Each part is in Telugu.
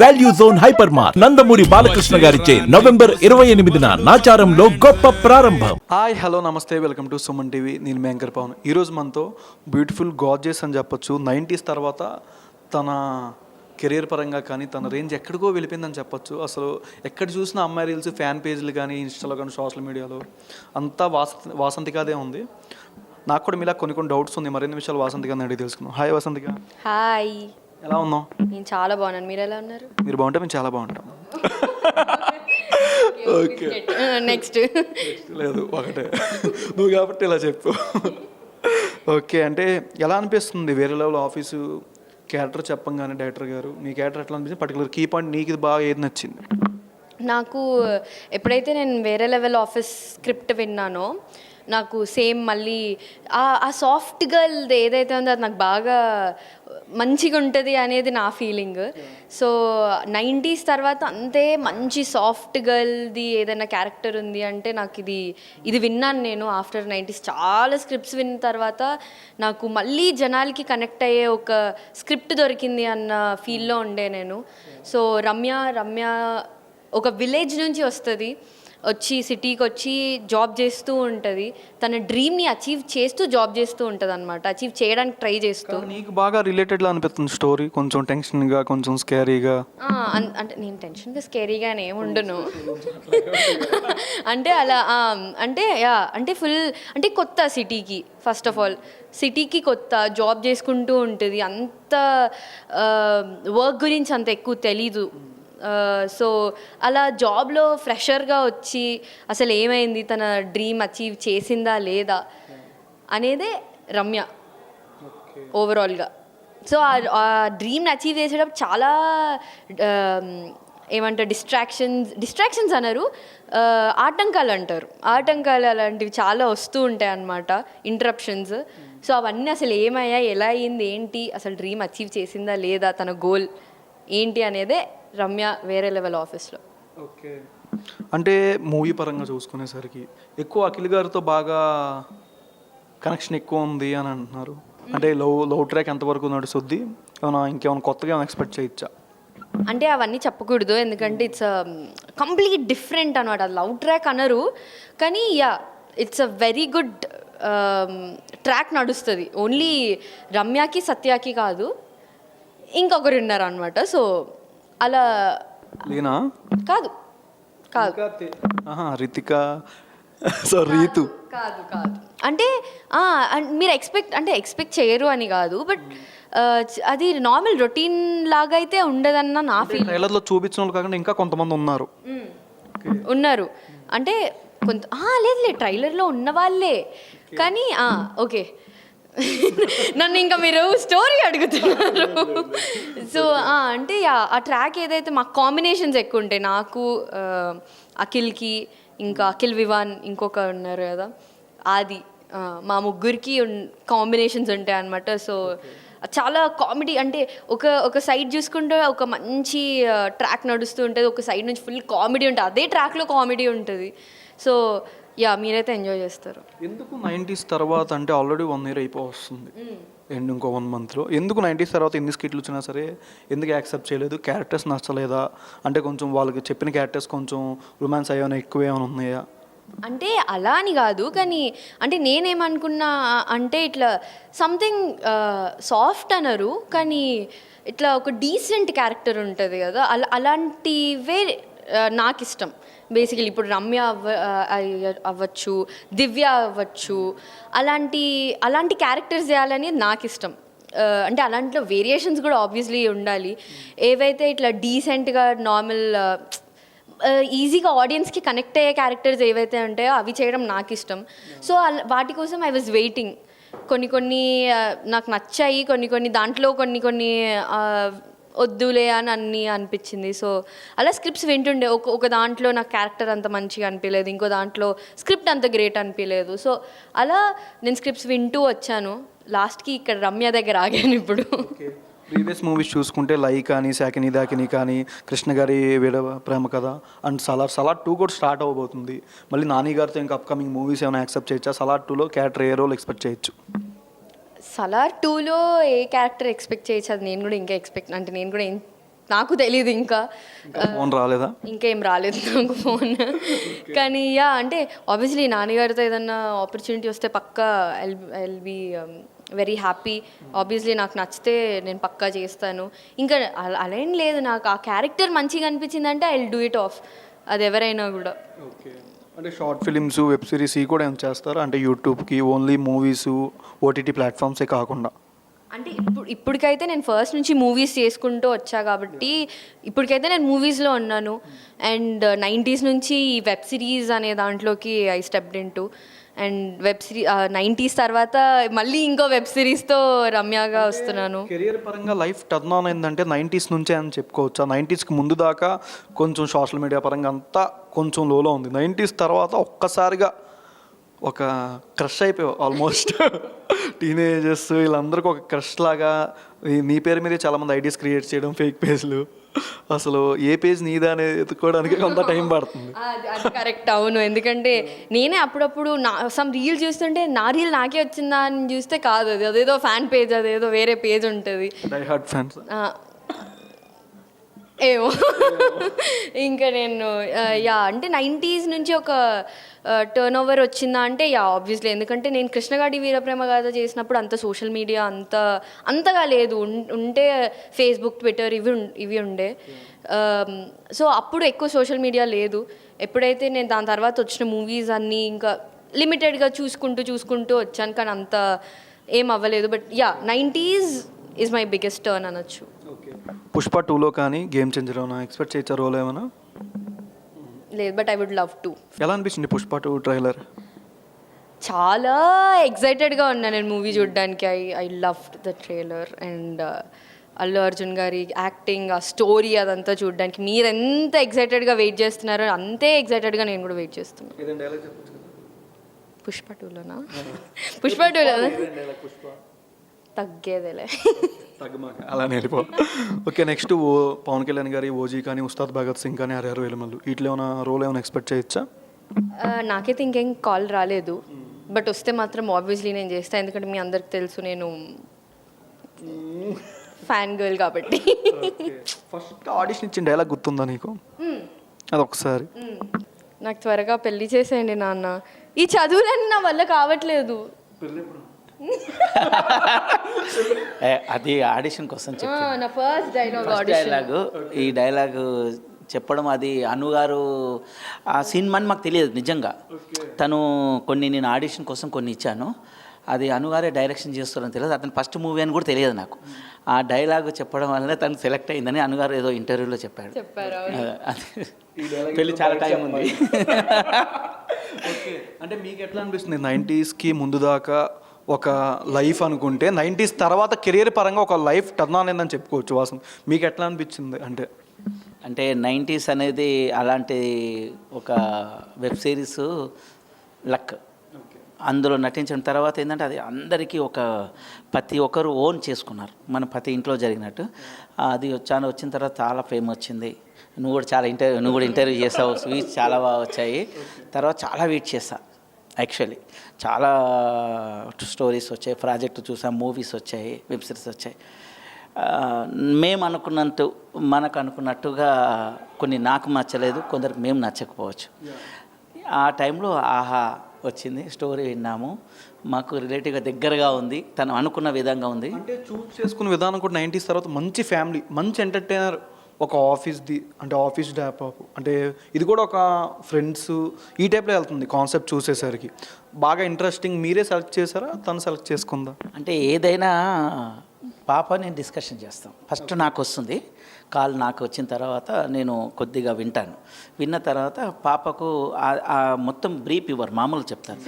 Value Zone Hyper Mart Nandamuri Balakrishna గారిచే నవంబర్ 28న నాచారంలో గొప్ప ప్రారంభం. హాయ్ హలో నమస్తే, వెల్కమ్ టు సుమన్ టీవీ. నేను మీ యాంకర్ పవన్. ఈరోజు మనతో బ్యూటిఫుల్ గార్జియస్ అని చెప్పొచ్చు. 90s తర్వాత తన కెరీర్ పరంగా కానీ తన రేంజ్ ఎక్కడికో వెళ్ళిపోయిందని చెప్పొచ్చు. అసలు ఎక్కడ చూసినా అమ్మాయి రీల్స్, ఫ్యాన్ పేజ్లు కానీ, ఇన్స్టాలో కానీ, సోషల్ మీడియాలో అంతా వాసంతికాదే ఉంది. నాకు కూడా మీలా కొన్ని డౌట్స్ ఉంది. మరిన్ని విషయాలు వాసంతిగా అడిగి తెలుసుకున్నాం. హాయ్ వాసంతిక. హాయ్, ఎలా ఉన్నాం? నేను చాలా బాగున్నాను. మీరు ఎలా ఉన్నారు? మీరు బాగుంటే మేము చాలా బాగుంటాం. ఓకే, నెక్స్ట్ లేదు ఒకటే నువ్వు కాబట్టి ఇలా చెప్పు. ఓకే, అంటే ఎలా అనిపిస్తుంది వేరే లెవెల్ ఆఫీసు క్యారెక్టర్ చెప్పంగానే డైరెక్టర్ గారు మీ క్యారెక్టర్ ఎట్లా అనిపిస్తుంది? పర్టికులర్ కీ పాయింట్ నీకు ఇది బాగా ఏది నచ్చింది? నాకు ఎప్పుడైతే నేను వేరే లెవెల్ ఆఫీస్ స్క్రిప్ట్ విన్నానో నాకు సేమ్ మళ్ళీ ఆ సాఫ్ట్ గర్ల్ ఏదైతే ఉందో అది నాకు బాగా మంచిగా ఉంటుంది అనేది నా ఫీలింగ్. సో 90s తర్వాత అంతే మంచి సాఫ్ట్ గర్ల్ది ఏదైనా క్యారెక్టర్ ఉంది అంటే నాకు ఇది విన్నాను నేను. ఆఫ్టర్ 90s చాలా స్క్రిప్ట్స్ విన్న తర్వాత నాకు మళ్ళీ జనాలకి కనెక్ట్ అయ్యే ఒక స్క్రిప్ట్ దొరికింది అన్న ఫీల్లో ఉండే నేను. సో రమ్య ఒక విలేజ్ నుంచి వచ్చి సిటీకి వచ్చి జాబ్ చేస్తూ ఉంటుంది. తన డ్రీమ్ని అచీవ్ చేస్తూ జాబ్ చేస్తూ ఉంటుంది అనమాట, అచీవ్ చేయడానికి ట్రై చేస్తూ. నీకు బాగా రిలేటెడ్లా అనిపిస్తుంది స్టోరీ? కొంచెం టెన్షన్గా, కొంచెం స్కేరీగా? అంటే నేను టెన్షన్గా స్కేరీగా ఏముండను. అంటే అలా అంటే ఫుల్ అంటే కొత్త సిటీకి, ఫస్ట్ ఆఫ్ ఆల్ సిటీకి కొత్త, జాబ్ చేసుకుంటూ ఉంటుంది. అంత వర్క్ గురించి అంత ఎక్కువ తెలీదు. సో అలా జాబ్లో ఫ్రెషర్గా వచ్చి అసలు ఏమైంది, తన డ్రీమ్ అచీవ్ చేసిందా లేదా అనేదే రమ్య ఓవరాల్గా. సో ఆ డ్రీమ్ని అచీవ్ చేసేటప్పుడు చాలా ఏమంటారు డిస్ట్రాక్షన్స్ అన్నారు, ఆటంకాలు అంటారు. ఆటంకాలు అలాంటివి చాలా వస్తూ ఉంటాయి అన్నమాట, ఇంటరప్షన్స్. సో అవన్నీ అసలు ఏమయ్యాయి, ఎలా అయింది, ఏంటి, అసలు డ్రీమ్ అచీవ్ చేసిందా లేదా, తన గోల్ ఏంటి అనేదే రమ్య వేరే లెవెల్ ఆఫీస్లో. ఓకే, అంటే మూవీ పరంగా చూసుకునేసరికి ఎక్కువ అఖిల్ గారితో బాగా కనెక్షన్ ఎక్కువ ఉంది అని అంటున్నారు. అంటే లవ్ ట్రాక్ ఎంతవరకు నడుస్తుంది? ఇంకేమైనా కొత్తగా ఏమైనా ఎక్స్పెక్ట్ చేయొచ్చా? అంటే అవన్నీ చెప్పకూడదు, ఎందుకంటే ఇట్స్ కంప్లీట్ డిఫరెంట్ అనమాట. లవ్ ట్రాక్ అనరు కానీ it's a very good track నడుస్తుంది. ఓన్లీ రమ్యకి సత్యకి కాదు, ఇంకొకరు ఉన్నారు అనమాట. సో అలా లేనా? కాదు రితిక, సో రీతు కాదు అంటే మీరు ఎక్స్పెక్ట్ చేయరు అని కాదు, బట్ అది నార్మల్ రొటీన్ లాగా అయితే ఉండదన్న నా ఫీల్. ట్రైలర్లో చూపించిన వాళ్ళు కాకుండా ఇంకా కొంతమంది ఉన్నారు అంటే లేదు ట్రైలర్లో ఉన్న వాళ్ళే కానీ ఓకే. నన్ను ఇంకా మీరు స్టోరీ అడుగుతున్నారు. సో అంటే ఆ ట్రాక్ ఏదైతే మాకు కాంబినేషన్స్ ఎక్కువ ఉంటాయి, నాకు అఖిల్కి, ఇంకా అఖిల్ వివాన్ ఇంకొక ఉన్నారు కదా, అది మా ముగ్గురికి కాంబినేషన్స్ ఉంటాయి అన్నమాట. సో చాలా కామెడీ, అంటే ఒక సైడ్ చూసుకుంటే ఒక మంచి ట్రాక్ నడుస్తూ ఉంటుంది, ఒక సైడ్ నుంచి ఫుల్ కామెడీ ఉంటుంది, అదే ట్రాక్లో కామెడీ ఉంటుంది. సో మీరైతే ఎంజాయ్ చేస్తారు. ఎందుకు 90s తర్వాత, అంటే ఆల్రెడీ 1 year అయిపోతుంది అండ్ ఇంకో 1 monthలో, ఎందుకు 90s తర్వాత ఎన్ని స్కిట్లు వచ్చినా సరే ఎందుకు యాక్సెప్ట్ చేయలేదు? క్యారెక్టర్స్ నచ్చలేదా? అంటే కొంచెం వాళ్ళకి చెప్పిన క్యారెక్టర్స్ కొంచెం రొమాన్స్ అయ్యేమైనా ఎక్కువ ఏమైనా ఉన్నాయా? అంటే అలా అని కాదు, కానీ అంటే నేనేమనుకున్నా అంటే ఇట్లా సంథింగ్ సాఫ్ట్ అనరు కానీ ఇట్లా ఒక డీసెంట్ క్యారెక్టర్ ఉంటుంది కదా, అలాంటివే నాకు ఇష్టం. బేసికలీ ఇప్పుడు రమ్య అవ్వచ్చు, దివ్య అవ్వచ్చు, అలాంటి క్యారెక్టర్స్ చేయాలని నాకు ఇష్టం. అంటే అలాంటిలో వేరియేషన్స్ కూడా ఆబ్వియస్లీ ఉండాలి. ఏవైతే ఇట్లా డీసెంట్గా నార్మల్ ఈజీగా ఆడియన్స్కి కనెక్ట్ అయ్యే క్యారెక్టర్స్ ఏవైతే ఉంటాయో అవి చేయడం నాకు ఇష్టం. సో వాటి కోసం ఐ వాజ్ వెయిటింగ్. కొన్ని నాకు నచ్చాయి, కొన్ని దాంట్లో కొన్ని వద్దులే అని అనిపించింది. సో అలా స్క్రిప్ట్స్ వింటుండే, ఒక దాంట్లో నాకు క్యారెక్టర్ అంత మంచిగా అనిపించలేదు, ఇంకో దాంట్లో స్క్రిప్ట్ అంత గ్రేట్ అనిపించలేదు. సో అలా నేను స్క్రిప్ట్స్ వింటూ వచ్చాను, లాస్ట్కి ఇక్కడ రమ్య దగ్గర ఆగాను. ఇప్పుడు ప్రీవియస్ మూవీస్ చూసుకుంటే లై కానీ, శాకిని దాకిని కానీ, కృష్ణ గారి వీడ ప్రేమ కథ అండ్ సలార్ 2 కూడా స్టార్ట్ అవ్వబోతుంది. మళ్ళీ నాని గారితో ఇంకా అప్కమింగ్ మూవీస్ ఏమైనా యాక్సెప్ట్ చేయొచ్చా? సలార్ 2లో క్యారెక్టర్ ఏ రోల్ ఎక్స్పెక్ట్ చేయొచ్చు? సలార్ 2లో ఏ క్యారెక్టర్ ఎక్స్పెక్ట్ చేయొచ్చు అది నేను కూడా ఇంకా నేను కూడా ఏం నాకు తెలీదు ఇంకా ఫోన్ రాలేదా? ఇంకేం రాలేదు నాకు ఫోన్. కానీ అంటే ఆబ్వియస్లీ నాన్నగారితో ఏదన్నా ఆపర్చునిటీ వస్తే పక్కా I'll be very happy. Obviously నాకు నచ్చితే నేను పక్కా చేస్తాను. ఇంకా అలా ఏం లేదు, నాకు ఆ క్యారెక్టర్ మంచిగా అనిపించిందంటే I will do it of, అది ఎవరైనా కూడా. ఓకే, అంటే షార్ట్ ఫిలిమ్స్, వెబ్ సిరీస్ ఇవి కూడా ఏమైనా చేస్తారా? అంటే యూట్యూబ్కి ఓన్లీ మూవీస్, ఓటీటీ ప్లాట్ఫామ్సే కాకుండా. అంటే ఇప్పటికైతే నేను ఫస్ట్ నుంచి మూవీస్ చేసుకుంటూ వచ్చా కాబట్టి ఇప్పటికైతే నేను మూవీస్లో ఉన్నాను. అండ్ 90s నుంచి వెబ్ సిరీస్ అనే దాంట్లోకి I stepped in to. And web series 90s తర్వాత మళ్ళీ ఇంకో వెబ్ సిరీస్తో రమ్యగా వస్తున్నాను. కెరియర్ పరంగా లైఫ్ టర్న్ ఆన్ అయిందంటే 90s నుంచే అని చెప్పుకోవచ్చు. 90sకి ముందు దాకా కొంచెం సోషల్ మీడియా పరంగా అంతా కొంచెం లోలో ఉంది. 90s తర్వాత ఒక్కసారిగా ఒక క్రష్ అయిపోయావు ఆల్మోస్ట్. టీనేజర్స్ వీళ్ళందరికీ ఒక క్రష్ లాగా నీ పేరు మీదే చాలామంది ఐడీస్ క్రియేట్ చేయడం, ఫేక్ పేజ్లు. అసలు ఏ పేజ్ నీదా అనేది ఎత్తుకోవడానికి కొంత టైం పడుతుంది. అది కరెక్ట్, అవును. ఎందుకంటే నేనే అప్పుడప్పుడు సమ్ రీల్ చూస్తుంటే నా రీల్ నాకే వచ్చిందా అని చూస్తే కాదు, అది అదేదో ఫ్యాన్ పేజ్, అదేదో వేరే పేజ్ ఉంటుంది. డై హార్ట్ ఫ్యాన్స్ ఏమో. ఇంకా నేను అంటే 90s నుంచి ఒక టర్న్ ఓవర్ వచ్చిందా అంటే ఆబ్వియస్లీ. ఎందుకంటే నేను కృష్ణగాడి వీరప్రేమ గాథ చేసినప్పుడు అంత సోషల్ మీడియా అంతగా లేదు. ఉంటే ఫేస్బుక్, ట్విట్టర్ ఇవి ఉండే. సో అప్పుడు ఎక్కువ సోషల్ మీడియా లేదు. ఎప్పుడైతే నేను దాని తర్వాత వచ్చిన మూవీస్ అన్నీ ఇంకా లిమిటెడ్గా చూసుకుంటూ వచ్చాను, కానీ అంత ఏం అవ్వలేదు. But 90s is my biggest turn అనొచ్చు. పుష్ప 2లో కానీ గేమ్ చేంజర్ ఏమైనా ఎక్స్పెక్ట్ చేయొచ్చా రోల్ ఏమైనా? లేదు, but I would love to. ఎలా అనిపించింది పుష్ప 2 ట్రైలర్? చాలా ఎక్సైటెడ్గా ఉన్నా నేను మూవీ చూడడానికి. I loved the trailer. And Allu Arjun గారి యాక్టింగ్, ఆ స్టోరీ అదంతా చూడడానికి మీరు ఎంత ఎక్సైటెడ్గా వెయిట్ చేస్తున్నారో అంతే ఎక్సైటెడ్గా నేను కూడా వెయిట్ చేస్తున్నాను. పుష్ప 2లోనా? పుష్ప 2లోనా? తగ్గేదేలే. అలానే వెళ్ళిపో. ఓకే, నెక్స్ట్ పవన్ కళ్యాణ్ గారి ఓజీ కానీ, ఉస్తాద్ భగత్ సింగ్ కానీ, హరిహర వేలుమల్లు వీటిలో ఏమైనా రోల్ ఏమైనా ఎక్స్పెక్ట్ చేయొచ్చా? నాకైతే ఇంకేం కాల్ రాలేదు, బట్ వస్తే మాత్రం ఆబ్వియస్లీ నేను చేస్తాను. ఎందుకంటే మీ అందరికి తెలుసు నేను ఫ్యాన్ గర్ల్ కాబట్టి. ఫస్ట్ ఆడిషన్ ఇచ్చిన డైలాగ్ గుర్తుందా నీకు? అదొకసారి. నాకు త్వరగా పెళ్లి చేసేయండి నాన్న, ఈ చదువులన్నీ నా వల్ల కావట్లేదు. అది ఆడిషన్ కోసం నా ఫస్ట్ డైలాగు. ఈ డైలాగు చెప్పడం అది అనుగారు ఆ సినిమాని మాకు తెలియదు నిజంగా. తను నేను ఆడిషన్ కోసం కొన్ని ఇచ్చాను, అది అనుగారే డైరెక్షన్ చేస్తారని తెలియదు. అతను ఫస్ట్ మూవీ అని కూడా తెలియదు నాకు. ఆ డైలాగ్ చెప్పడం వల్లనే తను సెలెక్ట్ అయిందని అనుగారు ఏదో ఇంటర్వ్యూలో చెప్పారు. పెళ్ళి చాలా టైం ఉంది. ఓకే, అంటే మీకు ఎట్లా అనిపిస్తుంది 90sకి ముందు దాకా ఒక లైఫ్ అనుకుంటే 90s తర్వాత కెరీర్ పరంగా ఒక లైఫ్ టర్న్ ఆన్ అయిందని చెప్పుకోవచ్చు వాసన్? మీకు ఎట్లా అనిపించింది? అంటే 90s అనేది అలాంటి ఒక వెబ్ సిరీస్ లక్. అందులో నటించిన తర్వాత ఏంటంటే అది అందరికీ ప్రతి ఒక్కరు ఓన్ చేసుకున్నారు, మన ప్రతి ఇంట్లో జరిగినట్టు. అది వచ్చిన తర్వాత చాలా ఫేమ్ వచ్చింది. నువ్వు కూడా ఇంటర్వ్యూ చేసావు, స్వీట్స్ చాలా బాగా వచ్చాయి. తర్వాత చాలా వెయిట్ చేశా యాక్చువల్లీ. చాలా స్టోరీస్ వచ్చాయి, ప్రాజెక్టు చూసాం, మూవీస్ వచ్చాయి, వెబ్ సిరీస్ వచ్చాయి. మనకు అనుకున్నట్టుగా కొన్ని నాకు నచ్చలేదు, కొందరికి మేము నచ్చకపోవచ్చు. ఆ టైంలో ఆహా వచ్చింది, స్టోరీ విన్నాము, మాకు రిలేటివ్గా దగ్గరగా ఉంది, తను అనుకున్న విధంగా ఉంది. అంటే చూస్ చేసుకున్న విధానం కూడా 90s తర్వాత మంచి ఫ్యామిలీ, మంచి ఎంటర్టైనర్, ఒక ఆఫీస్ డ్యాప్ అంటే ఇది కూడా ఒక ఫ్రెండ్స్ ఈ టైప్లో వెళ్తుంది కాన్సెప్ట్. చూసేసరికి బాగా ఇంట్రెస్టింగ్. మీరే సెలెక్ట్ చేశారా, తను సెలెక్ట్ చేసుకుందా? అంటే ఏదైనా పాప నేను డిస్కషన్ చేస్తాం. ఫస్ట్ నాకు వస్తుంది కాల్, నాకు వచ్చిన తర్వాత నేను కొద్దిగా విన్న తర్వాత పాపకు మొత్తం బ్రీఫ్ ఇవ్వరు, మామూలు చెప్తాను.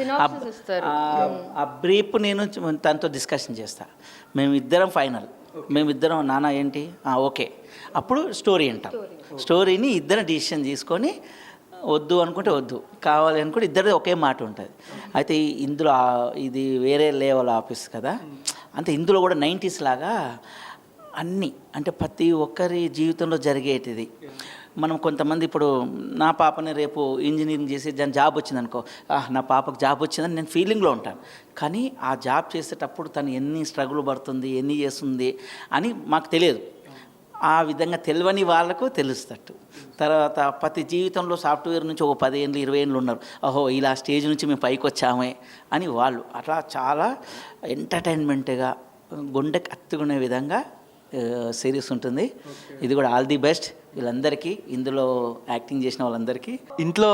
ఆ బ్రీఫ్ నేను తనతో డిస్కషన్ చేస్తాను. మేమిద్దరం ఫైనల్, మేమిద్దరం నాన్న ఏంటి ఓకే, అప్పుడు స్టోరీ అంటాం. స్టోరీని ఇద్దరం డిసిషన్ తీసుకొని వద్దు అనుకుంటే వద్దు, కావాలి అనుకుంటే ఇద్దరిది ఒకే మాట ఉంటుంది. అయితే ఇందులో ఇది వేరే లెవెల్ ఆఫీస్ కదా, అంటే ఇందులో కూడా 90s లాగా అన్నీ అంటే ప్రతి ఒక్కరి జీవితంలో జరిగేటిది. మనం కొంతమంది ఇప్పుడు నా పాపని రేపు ఇంజనీరింగ్ చేసి దాని జాబ్ వచ్చిందనుకో, నా పాపకు జాబ్ వచ్చిందని నేను ఫీలింగ్లో ఉంటాను. కానీ ఆ జాబ్ చేసేటప్పుడు తను ఎన్ని స్ట్రగుల్ పడుతుంది, ఎన్ని చేస్తుంది అని మాకు తెలియదు. ఆ విధంగా తెలియని వాళ్ళకు తెలుస్తట్టు. తర్వాత ప్రతి జీవితంలో సాఫ్ట్వేర్ నుంచి ఒక 10 ఏళ్ళు 20 ఏళ్ళు ఉన్నారు, ఓహో ఇలా స్టేజ్ నుంచి మేము పైకి వచ్చామే అని వాళ్ళు. అట్లా చాలా ఎంటర్టైన్మెంట్గా గుండెకి హత్తుకునే విధంగా సిరీస్ ఉంటుంది. ఇది కూడా ఆల్ ది బెస్ట్ వీళ్ళందరికీ, ఇందులో యాక్టింగ్ చేసిన వాళ్ళందరికీ. ఇంట్లో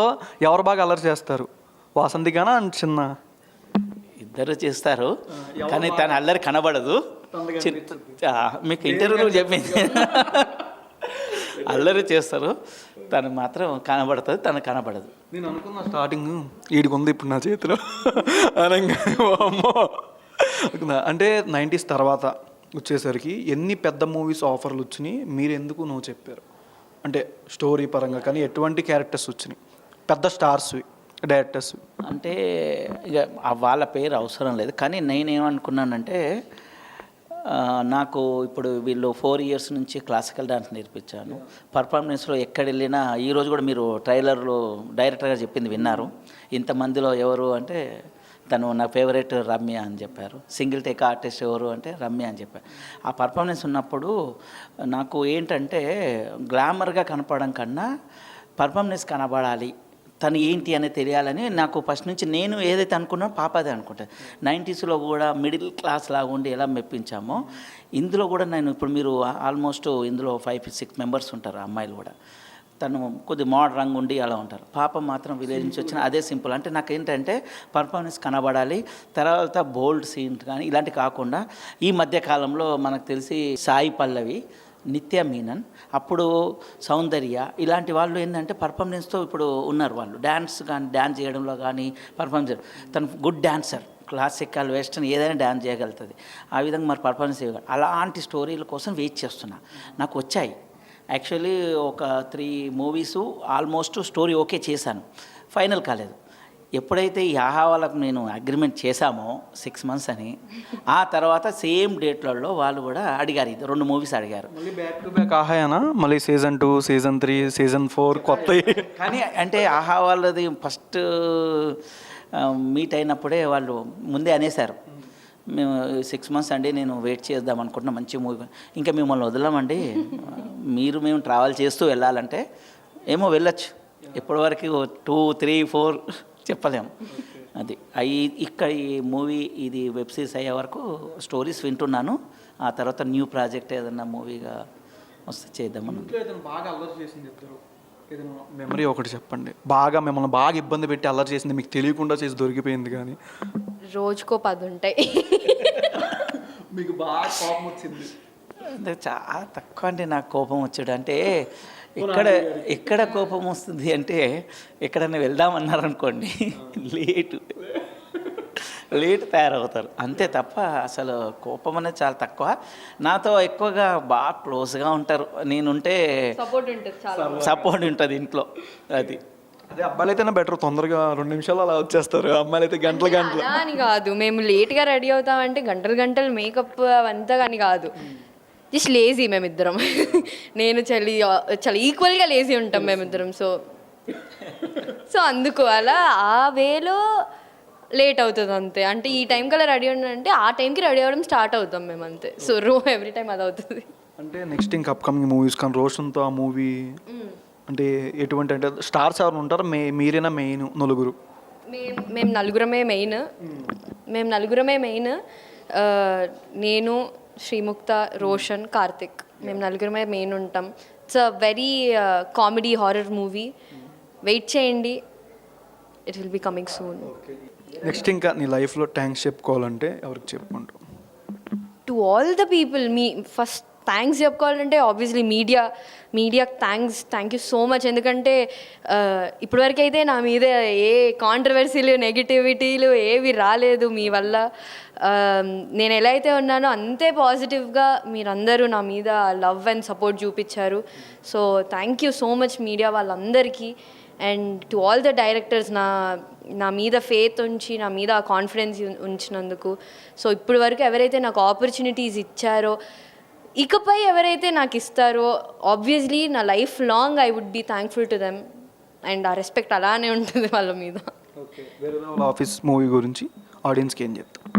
ఎవరు బాగా అల్లరి చేస్తారు, వాసంతి గానా చిన్న? ఇద్దరు చేస్తారు, కానీ తన అల్లరి కనబడదు. మీకు ఇంటర్వ్యూలో చెప్పింది అల్లరి చేస్తారు, తను మాత్రం కనబడుతుంది, తను కనబడదు. నేను అనుకున్న స్టార్టింగ్ ఈడికి ఉంది ఇప్పుడు నా చేతిలో అనగా అమ్మో అనుకున్నా. అంటే 90s తర్వాత వచ్చేసరికి ఎన్ని పెద్ద మూవీస్ ఆఫర్లు వచ్చినాయి, మీరు ఎందుకు నువ్వు చెప్పారు? అంటే స్టోరీ పరంగా కానీ ఎటువంటి క్యారెక్టర్స్ వచ్చినాయి, పెద్ద స్టార్స్ డైరెక్టర్స్? అంటే ఇక వాళ్ళ పేరు అవసరం లేదు, కానీ నేనేమనుకున్నానంటే నాకు ఇప్పుడు వీళ్ళు 4 years నుంచి క్లాసికల్ డాన్స్ నేర్పించాను. పర్ఫార్మెన్స్లో ఎక్కడ వెళ్ళినా, ఈరోజు కూడా మీరు ట్రైలర్లో డైరెక్టర్గా చెప్పింది విన్నారు. ఇంతమందిలో ఎవరు అంటే తను నా ఫేవరెట్ రమ్య అని చెప్పారు. సింగిల్ టేక్ ఆర్టిస్ట్ ఎవరు అంటే రమ్య అని చెప్పారు. ఆ పర్ఫార్మెన్స్ ఉన్నప్పుడు నాకు ఏంటంటే గ్లామర్గా కనపడడం కన్నా పర్ఫార్మెన్స్ కనబడాలి, తను ఏంటి అనేది తెలియాలని నాకు ఫస్ట్ నుంచి నేను ఏదైతే అనుకున్నానో పాప అదే అనుకుంటాను. 90sలో కూడా మిడిల్ క్లాస్ లాగా ఉండి ఎలా మెప్పించామో ఇందులో కూడా నేను ఇప్పుడు మీరు ఆల్మోస్ట్ ఇందులో 5-6 members ఉంటారు అమ్మాయిలు కూడా. తను కొద్ది మోడర్న్గా ఉండి అలా ఉంటారు. పాప మాత్రం విలేజ్ నుంచి వచ్చిన అదే సింపుల్. అంటే నాకు ఏంటంటే పర్ఫార్మెన్స్ కనబడాలి, తర్వాత బోల్డ్ సీన్ కానీ ఇలాంటి కాకుండా ఈ మధ్య కాలంలో మనకు తెలిసి సాయి పల్లవి, నిత్య మీనన్, అప్పుడు సౌందర్య, ఇలాంటి వాళ్ళు ఏంటంటే పర్ఫార్మెన్స్తో ఇప్పుడు ఉన్నారు. వాళ్ళు డ్యాన్స్ కానీ డ్యాన్స్ చేయడంలో కానీ పర్ఫార్మెన్స్, తను గుడ్ డాన్సర్, క్లాసికల్ వెస్టర్న్ ఏదైనా డ్యాన్స్ చేయగలుగుతుంది. ఆ విధంగా మరి పర్ఫార్మెన్స్ చేయగలరు. అలాంటి స్టోరీల కోసం వెయిట్ చేస్తున్నా. నాకు వచ్చాయి యాక్చువల్లీ ఒక 3 movies ఆల్మోస్ట్ స్టోరీ ఓకే చేశాను, ఫైనల్ కాలేదు. ఎప్పుడైతే ఈ ఆహా వాళ్ళకు నేను అగ్రిమెంట్ చేశామో 6 months అని, ఆ తర్వాత సేమ్ డేట్లలో వాళ్ళు కూడా అడిగారు, 2 movies అడిగారు. మళ్ళీ బ్యాక్ టు బ్యాక్ ఆహాయానా? మళ్ళీ Season 2, Season 3, Season 4 కొత్త? కానీ అంటే ఆహా వాళ్ళది ఫస్ట్ మీట్ అయినప్పుడే వాళ్ళు ముందే అనేశారు, మేము 6 months అండి నేను వెయిట్ చేద్దాం అనుకుంటున్నా మంచి మూవీ, ఇంకా మిమ్మల్ని వదలమండి, మేము ట్రావెల్ చేస్తూ వెళ్ళాలంటే ఏమో వెళ్ళొచ్చు, ఇప్పటివరకు 2, 3, 4 చెప్పలేము. అది ఇక్కడ ఈ మూవీ ఇది వెబ్ సిరీస్ అయ్యే వరకు స్టోరీస్ వింటున్నాను. ఆ తర్వాత న్యూ ప్రాజెక్ట్ ఏదన్నా మూవీగా వస్తే చేద్దామని. బాగా అల్లరి చేసింది ఇద్దరు, ఏదైనా మెమరీ ఒకటి చెప్పండి. బాగా మిమ్మల్ని బాగా ఇబ్బంది పెట్టి అల్లరి చేసింది, మీకు తెలియకుండా చేసి దొరికిపోయింది కానీ? రోజుకో 10 ఉంటాయి. మీకు బాగా కోపం వచ్చింది? అంటే చాలా తక్కువ అండి నాకు కోపం వచ్చాడు. అంటే ఎక్కడ కోపం వస్తుంది అంటే ఎక్కడైనా వెళ్దామన్నారనుకోండి లేట్ తయారవుతారు అంతే తప్ప అసలు కోపం అనేది చాలా తక్కువ. నాతో ఎక్కువగా బాగా క్లోజ్గా ఉంటారు, నేనుంటే సపోర్ట్ ఉంటుంది ఇంట్లో. అది అదే అబ్బాయిలు అయితేనే బెటర్, తొందరగా 2 నిమిషాలు అలా వచ్చేస్తారు. అమ్మాయిలు అయితే గంటలు అని కాదు, మేము లేట్గా రెడీ అవుతామంటే గంటలు మేకప్ అవంతా కానీ కాదు, జస్ట్ లేజీ మేమిద్దరం. నేను చాలా ఈక్వల్గా లేజీ ఉంటాం మేమిద్దరం. సో అందుకు అలా ఆ వేలో లేట్ అవుతుంది అంతే. అంటే ఈ టైం కల్లా రెడీ ఉండాలంటే ఆ టైంకి రెడీ అవ్వడం స్టార్ట్ అవుతాం మేము అంతే. సో ఎవ్రీ టైం అది అవుతుంది. అంటే నెక్స్ట్ ఇంకా అప్కమింగ్ మూవీస్ కానీ రోషన్తో ఆ మూవీ అంటే ఎటువంటి, అంటే స్టార్స్ ఎవరు ఉంటారు? మీరేనా మెయిన్? నలుగురు? మేము నలుగురమే మెయిన్. నేను, శ్రీముక్త, రోషన్, కార్తిక్, మేము నలుగురమే మెయిన్ ఉంటాం. It's a very comedy horror movie. Wait చేయండి, it will be coming soon. Next ఇంకా నీ లైఫ్లో థ్యాంక్స్ చెప్పుకోవాలంటే ఎవరికి చెప్పుకుంటావు? To all the people. First thanks చెప్పుకోవాలంటే ఆబ్వియస్లీ మీడియాకి థ్యాంక్ యూ సో మచ్. ఎందుకంటే ఇప్పటివరకు అయితే నా మీద ఏ కాంట్రవర్సీలు నెగిటివిటీలు ఏవి రాలేదు మీ వల్ల. నేను ఎలా అయితే ఉన్నానో అంతే పాజిటివ్గా మీరందరూ నా మీద లవ్ అండ్ సపోర్ట్ చూపించారు. So thank you so much media వాళ్ళందరికీ. And to all the directors నా మీద ఫేత్ ఉంచి నా మీద కాన్ఫిడెన్స్ ఉంచినందుకు. సో ఇప్పటి వరకు ఎవరైతే నాకు ఆపర్చునిటీస్ ఇచ్చారో, ఇకపై ఎవరైతే నాకు ఇస్తారో, ఆబ్వియస్లీ నా life long I would be thankful to them. And ఆ రెస్పెక్ట్ అలానే ఉంటుంది వాళ్ళ మీద. ఆఫీస్ మూవీ గురించి ఆడియన్స్కి ఏం చెప్తాను?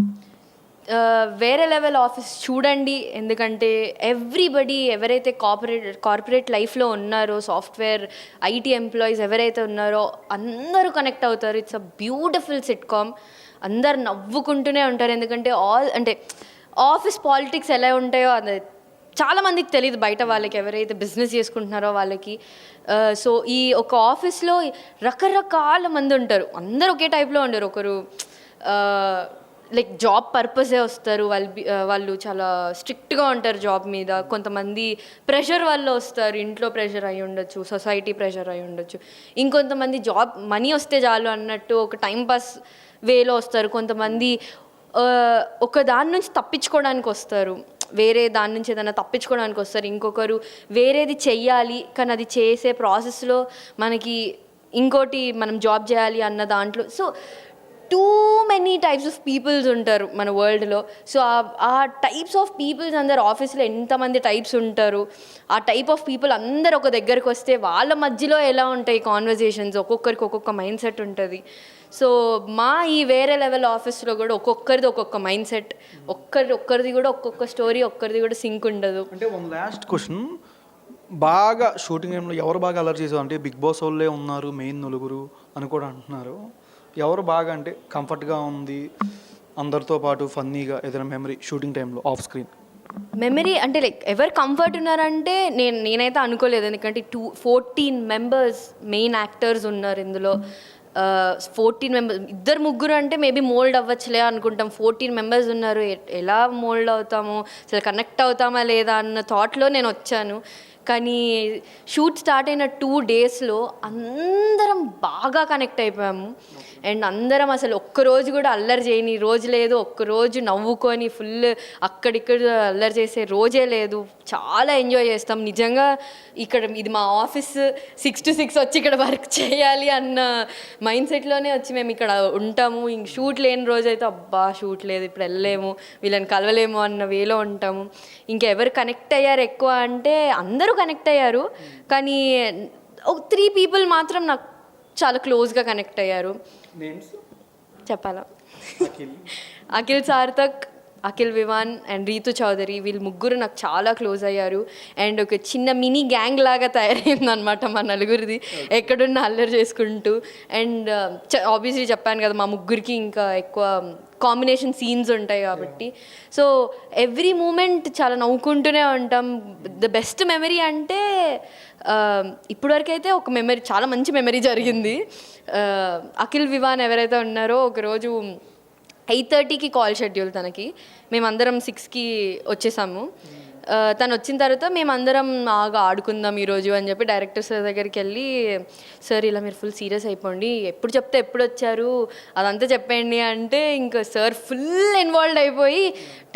వేరే లెవెల్ ఆఫీస్ చూడండి, ఎందుకంటే ఎవ్రీబడి ఎవరైతే కార్పొరేట్ లైఫ్లో ఉన్నారో, సాఫ్ట్వేర్ ఐటీ ఎంప్లాయీస్ ఎవరైతే ఉన్నారో అందరూ కనెక్ట్ అవుతారు. It's a beautiful sitcom. అందరు నవ్వుకుంటూనే ఉంటారు, ఎందుకంటే అంటే ఆఫీస్ పాలిటిక్స్ ఎలా ఉంటాయో అది చాలామందికి తెలియదు, బయట వాళ్ళకి ఎవరైతే బిజినెస్ చేసుకుంటున్నారో వాళ్ళకి. సో ఈ ఒక ఆఫీస్లో రకరకాల మంది ఉంటారు, అందరూ ఒకే టైప్లో ఉండరు. ఒకరు లైక్ జాబ్ పర్పసే వస్తారు, వాళ్ళు చాలా స్ట్రిక్ట్గా ఉంటారు జాబ్ మీద. కొంతమంది ప్రెషర్ వల్ల వస్తారు, ఇంట్లో ప్రెషర్ అయి ఉండొచ్చు, సొసైటీ ప్రెషర్ అయి ఉండొచ్చు. ఇంకొంతమంది జాబ్ మనీ వస్తే చాలు అన్నట్టు ఒక టైంపాస్ వేలో వస్తారు. కొంతమంది ఒక దాని నుంచి తప్పించుకోవడానికి వస్తారు, వేరే దాని నుంచి ఏదైనా తప్పించుకోవడానికి వస్తారు. ఇంకొకరు వేరేది చెయ్యాలి కానీ అది చేసే ప్రాసెస్లో మనకి ఇంకోటి మనం జాబ్ చేయాలి అన్న దాంట్లో. So too many types of peoples ఉంటారు మన వరల్డ్లో. సో ఆ టైప్స్ ఆఫ్ పీపుల్స్ అందరు ఆఫీస్లో ఎంతమంది టైప్స్ ఉంటారు, ఆ టైప్ ఆఫ్ పీపుల్ అందరు ఒక దగ్గరకు వస్తే వాళ్ళ మధ్యలో ఎలా ఉంటాయి కాన్వర్జేషన్స్, ఒక్కొక్కరికి ఒక్కొక్క మైండ్ సెట్ ఉంటుంది. సో మా ఈ వేరే లెవెల్ ఆఫీస్లో కూడా ఒక్కొక్కరిది ఒక్కొక్క మైండ్ సెట్, ఒక్కరిది కూడా ఒక్కొక్క స్టోరీ, ఒక్కరిది కూడా సింక్ ఉండదు. అంటే వన్ లాస్ట్ క్వశ్చన్, బాగా షూటింగ్ టైంలో ఎవరు బాగా అలర్ట్ చేసావు? అంటే బిగ్ బాస్ వాళ్ళే ఉన్నారు మెయిన్ నలుగురు అని కూడా అంటున్నారు. ఎవరు బాగా అంటే కంఫర్ట్గా ఉంది అందరితో పాటు ఫన్నీగా ఏదైనా మెమరీ షూటింగ్ టైంలో ఆఫ్ స్క్రీన్? మెమరీ అంటే లైక్ ఎవరు కంఫర్ట్ ఉన్నారంటే నేనైతే అనుకోలేదు, ఎందుకంటే 14 మెంబర్స్ మెయిన్ యాక్టర్స్ ఉన్నారు ఇందులో. 14 మెంబర్స్, 2-3 అంటే మేబీ మోల్డ్ అవ్వచ్చులే అనుకుంటాం. 14 మెంబర్స్ ఉన్నారు, ఎలా మోల్డ్ అవుతాము, అసలు కనెక్ట్ అవుతామా లేదా అన్న థాట్లో నేను వచ్చాను. కానీ షూట్ స్టార్ట్ అయిన 2 డేస్లో అందరం బాగా కనెక్ట్ అయిపోయాము. అండ్ అందరం అసలు ఒక్కరోజు కూడా అల్లరి చేయని రోజు లేదు, ఒక్కరోజు నవ్వుకొని ఫుల్ అక్కడిక్కడ అల్లరి చేసే రోజే లేదు. చాలా ఎంజాయ్ చేస్తాం నిజంగా. ఇక్కడ ఇది మా ఆఫీస్, 6 to 6 వచ్చి ఇక్కడ వర్క్ చేయాలి అన్న మైండ్ సెట్లోనే వచ్చి మేము ఇక్కడ ఉంటాము. ఇంక షూట్ లేని రోజు అయితే అబ్బా షూట్ లేదు ఇప్పుడు వెళ్ళలేము, వీళ్ళని కలవలేము అన్న వేలో ఉంటాము. ఇంకా ఎవరు కనెక్ట్ అయ్యారు ఎక్కువ అంటే అందరూ కనెక్ట్ అయ్యారు, కానీ ఒక 3 people మాత్రం నాకు చాలా క్లోజ్గా కనెక్ట్ అయ్యారు. చెప్పాలా? అఖిల్ సార్థక్, అఖిల్ వివాన్ అండ్ రీతు చౌదరి, వీళ్ళు ముగ్గురు నాకు చాలా క్లోజ్ అయ్యారు. అండ్ ఒక చిన్న మినీ గ్యాంగ్ లాగా తయారైందనమాట మా నలుగురిది, ఎక్కడున్న అల్లరి చేసుకుంటూ. అండ్ ఆబ్వియస్లీ చెప్పాను కదా మా ముగ్గురికి ఇంకా ఎక్కువ కాంబినేషన్ సీన్స్ ఉంటాయి కాబట్టి, సో ఎవ్రీ మూమెంట్ చాలా నవ్వుకుంటూనే ఉంటాం. ద బెస్ట్ మెమరీ అంటే ఇప్పటివరకైతే ఒక మెమరీ, చాలా మంచి మెమరీ జరిగింది. అఖిల్ వివాన్ ఎవరైతే ఉన్నారో ఒకరోజు 8:30కి కాల్ షెడ్యూల్ తనకి, మేమందరం 6కి వచ్చేసాము. తను వచ్చిన తర్వాత మేమందరం బాగా ఆడుకుందాం ఈరోజు అని చెప్పి డైరెక్టర్ సార్ దగ్గరికి వెళ్ళి, సార్ ఇలా మీరు ఫుల్ సీరియస్ అయిపోండి, ఎప్పుడు చెప్తే ఎప్పుడు వచ్చారు అదంతా చెప్పండి అంటే, ఇంకా సార్ ఫుల్ ఇన్వాల్వ్ అయిపోయి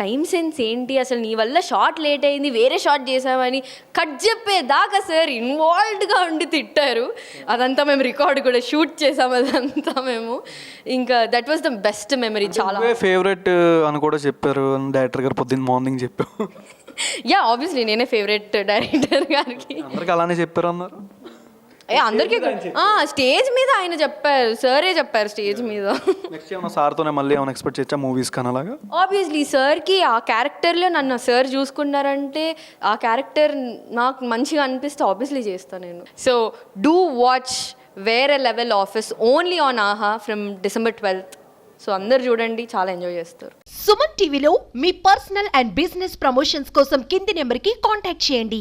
టైం సెన్స్ ఏంటి అసలు, నీ వల్ల షార్ట్ లేట్ అయింది, వేరే షార్ట్ చేసామని కట్ చెప్పేదాకా సార్ ఇన్వాల్వ్డ్గా ఉండి తిట్టారు. అదంతా మేము రికార్డ్ కూడా షూట్ చేసాము, అదంతా మేము. ఇంకా that was the best memory. చాలా ఫేవరెట్ అని కూడా చెప్పారు డైరెక్టర్ గారు పొద్దున్న మార్నింగ్ చెప్పారు. యా ఆబ్వియస్లీ నేనే ఫేవరెట్ డైరెక్టర్ గారికి. అందరికి అలానే చెప్పారు అన్నారు. అందరికీ స్టేజ్ మీద ఆయన చెప్పారు, సరే చెప్పారు స్టేజ్ మీద. నెక్స్ట్ ఏమైనా సార్తోనే మళ్ళీ ఏమైనా ఎక్స్పెక్ట్ చేయొచ్చా మూవీస్ కానీ అలాగా? ఆబ్వియస్లీ సార్కి ఆ క్యారెక్టర్లో నన్ను సార్ చూసుకున్నారంటే, ఆ క్యారెక్టర్ నాకు మంచిగా అనిపిస్తే ఆబ్వియస్లీ చేస్తాను నేను. సో డూ వాచ్ వేరే లెవెల్ ఆఫీస్ ఓన్లీ ఆన్ ఆహా ఫ్రమ్ December 12th. సో అందరు చూడండి, చాలా ఎంజాయ్ చేస్తారు. సుమన్ టీవీలో మీ పర్సనల్ అండ్ బిజినెస్ ప్రమోషన్స్ కోసం కింది నెంబర్కి కాంటాక్ట్ చేయండి.